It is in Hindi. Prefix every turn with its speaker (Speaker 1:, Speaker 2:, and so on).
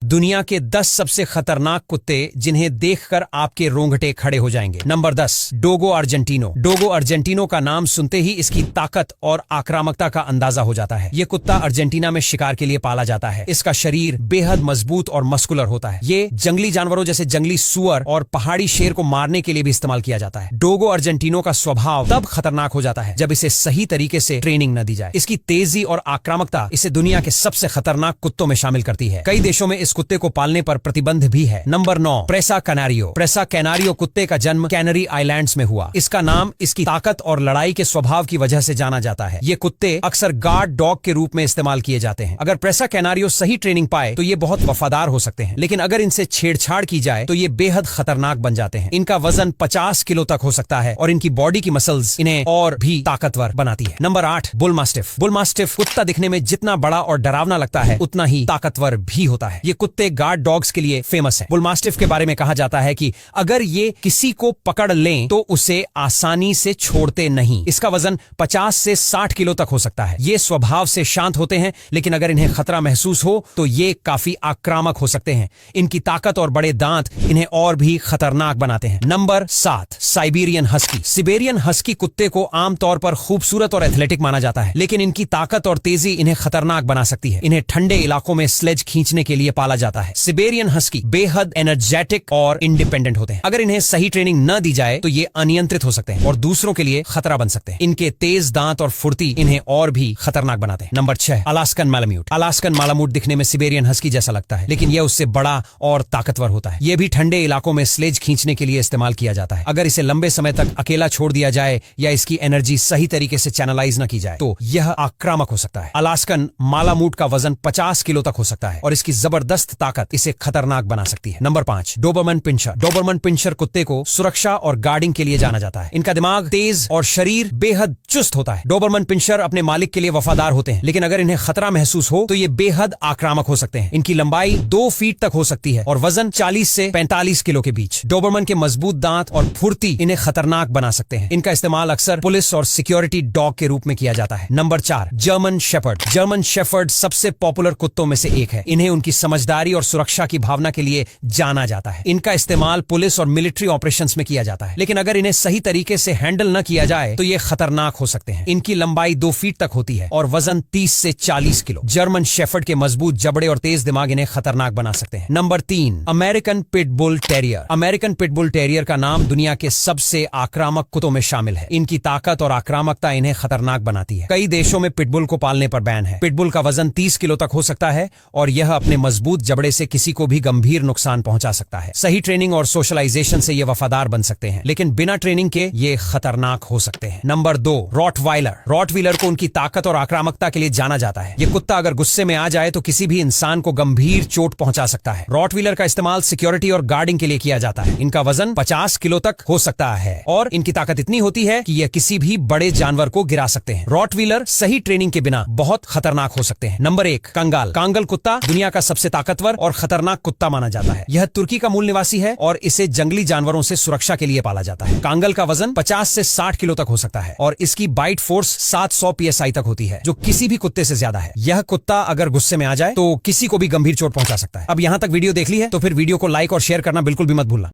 Speaker 1: दुनिया के 10 सबसे खतरनाक कुत्ते जिन्हें देखकर आपके रोंगटे खड़े हो जाएंगे। Number 10, Dogo Argentino. Dogo Argentino का नाम सुनते ही इसकी ताकत और आक्रामकता का अंदाजा हो जाता है। ये कुत्ता अर्जेंटीना में शिकार के लिए पाला जाता है। इसका शरीर बेहद मजबूत और मस्कुलर होता है। ये जंगली जानवरों जैसे जंगली सुअर और पहाड़ी शेर को मारने के लिए भी इस्तेमाल किया जाता है। डोगो अर्जेंटिनो का स्वभाव तब खतरनाक हो जाता है जब इसे सही तरीके से ट्रेनिंग न दी जाए। इसकी तेजी और आक्रामकता इसे दुनिया के सबसे खतरनाक कुत्तों में शामिल करती है। कई देशों में इस कुत्ते को पालने पर प्रतिबंध भी है। नंबर 9, प्रेसा कैनारियो। प्रेसा कैनारियो कुत्ते का जन्म कैनरी आइलैंड्स में हुआ। इसका नाम इसकी ताकत और लड़ाई के स्वभाव की वजह से जाना जाता है। ये कुत्ते अक्सर गार्ड डॉग के रूप में इस्तेमाल किए जाते हैं। अगर प्रेसा कैनारियो सही ट्रेनिंग पाए तो ये बहुत वफादार हो सकते हैं, लेकिन अगर इनसे छेड़छाड़ की जाए तो ये बेहद खतरनाक बन जाते हैं। इनका वजन 50 किलो तक हो सकता है और इनकी बॉडी की मसल्स इन्हें और भी ताकतवर बनाती है। Number 8, bull mastiff. Bull mastiff कुत्ता दिखने में जितना बड़ा और डरावना लगता है उतना ही ताकतवर भी होता है। ये कुत्ते गार्ड डॉग्स के लिए फेमस है। बुल मास्टिफ के बारे में कहा जाता है कि अगर ये किसी को पकड़ लें तो उसे आसानी से छोड़ते नहीं। इसका वजन 50 से 60 किलो तक हो सकता है। ये स्वभाव से शांत होते हैं, लेकिन अगर इन्हें खतरा महसूस हो तो ये काफी आक्रामक हो सकते हैं। इनकी ताकत और बड़े दांत इन्हें और भी खतरनाक बनाते हैं। Number 7, Siberian husky. Siberian husky कुत्ते को आमतौर पर खूबसूरत और एथलेटिक माना जाता है, लेकिन इनकी ताकत और तेजी इन्हें खतरनाक बना सकती है। इन्हें ठंडे इलाकों में स्लेज खींचने के लिए पाला जाता है। सिबेरियन हस्की बेहद एनर्जेटिक और इंडिपेंडेंट होते हैं। अगर इन्हें सही ट्रेनिंग न दी जाए तो ये अनियंत्रित हो सकते हैं और दूसरों के लिए खतरा बन सकते हैं। इनके तेज दांत और फुर्ती इन्हें और भी खतरनाक बनाते हैं। Number 6, Alaskan malamute. Alaskan malamute दिखने में सिबेरियन हस्की जैसा लगता है, लेकिन यह उससे बड़ा और ताकतवर होता है। यह भी ठंडे इलाकों में स्लेज खींचने के लिए इस्तेमाल किया जाता है। अगर इसे लंबे समय तक अकेला छोड़ दिया जाए या इसकी एनर्जी सही तरीके से चैनलाइज न की जाए तो यह आक्रामक हो सकता है। अलास्कन मालाम्यूट का वजन 50 किलो तक हो सकता है और इसकी जबरदस्त ताकत इसे खतरनाक बना सकती है। Number 5, Doberman pinscher. Doberman pinscher कुत्ते को सुरक्षा और गार्डिंग के लिए जाना जाता है। इनका दिमाग तेज और शरीर बेहद चुस्त होता है। डोबरमन पिंचर अपने मालिक के लिए वफादार होते हैं, लेकिन अगर इन्हें खतरा महसूस हो तो ये बेहद आक्रामक हो सकते हैं। इनकी लंबाई 2 फीट तक हो सकती है और वजन 40 से 45 किलो के बीच। डोबरमन के मजबूत दांत और फुर्ती इन्हें खतरनाक बना सकते हैं। इनका इस्तेमाल अक्सर पुलिस और सिक्योरिटी डॉग के रूप में किया जाता है। Number 4, German shepherd. German shepherd सबसे पॉपुलर कुत्तों में से एक है। इन्हें उनकी समझदारी और सुरक्षा की भावना के लिए जाना जाता है। इनका इस्तेमाल पुलिस और मिलिट्री ऑपरेशंस में किया जाता है, लेकिन अगर इन्हें सही तरीके से हैंडल न किया जाए तो ये खतरनाक हो सकते हैं। इनकी लंबाई 2 फीट तक होती है और वजन 30 से 40 किलो। जर्मन शेफर्ड के मजबूत जबड़े और तेज दिमाग इन्हें खतरनाक बना सकते हैं। Number 3, American pitbull terrier. American pitbull terrier का नाम दुनिया के सबसे आक्रामक कुत्तों में शामिल है। इनकी ताकत और आक्रामकता इन्हें खतरनाक बनाती है। कई देशों में पिटबुल को पालने पर बैन है। पिटबुल का वजन 30 किलो तक हो सकता है और यह अपने मजबूत जबड़े से किसी को भी गंभीर नुकसान पहुंचा सकता है। सही ट्रेनिंग और सोशलाइजेशन से ये वफादार बन सकते हैं, लेकिन बिना ट्रेनिंग के ये खतरनाक हो सकते हैं। Number 2, Rottweiler. रॉटवाइलर को उनकी ताकत और आक्रामकता के लिए जाना जाता है। ये कुत्ता अगर गुस्से में आ जाए तो किसी भी इंसान को गंभीर चोट पहुंचा सकता है। रॉटवाइलर का इस्तेमाल सिक्योरिटी और गार्डिंग के लिए किया जाता है। इनका वजन 50 किलो तक हो सकता है और इनकी ताकत इतनी होती है कि यह किसी भी बड़े जानवर को गिरा सकते हैं। रॉटवाइलर सही ट्रेनिंग के बिना बहुत खतरनाक हो सकते हैं। नंबर 1, कंगाल। कांगल कुत्ता दुनिया का सबसे ताकतवर और खतरनाक कुत्ता माना जाता है। यह तुर्की का मूल निवासी है और इसे जंगली जानवरों से सुरक्षा के लिए पाला जाता है। कांगल का वजन 50 से 60 किलो तक हो सकता है और इसकी बाइट फोर्स 700 PSI तक होती है, जो किसी भी कुत्ते से ज्यादा है। यह कुत्ता अगर गुस्से में आ जाए तो किसी को भी गंभीर चोट पहुंचा सकता है। अब यहां तक वीडियो देख ली है तो फिर वीडियो को लाइक और शेयर करना बिल्कुल भी मत भूलना।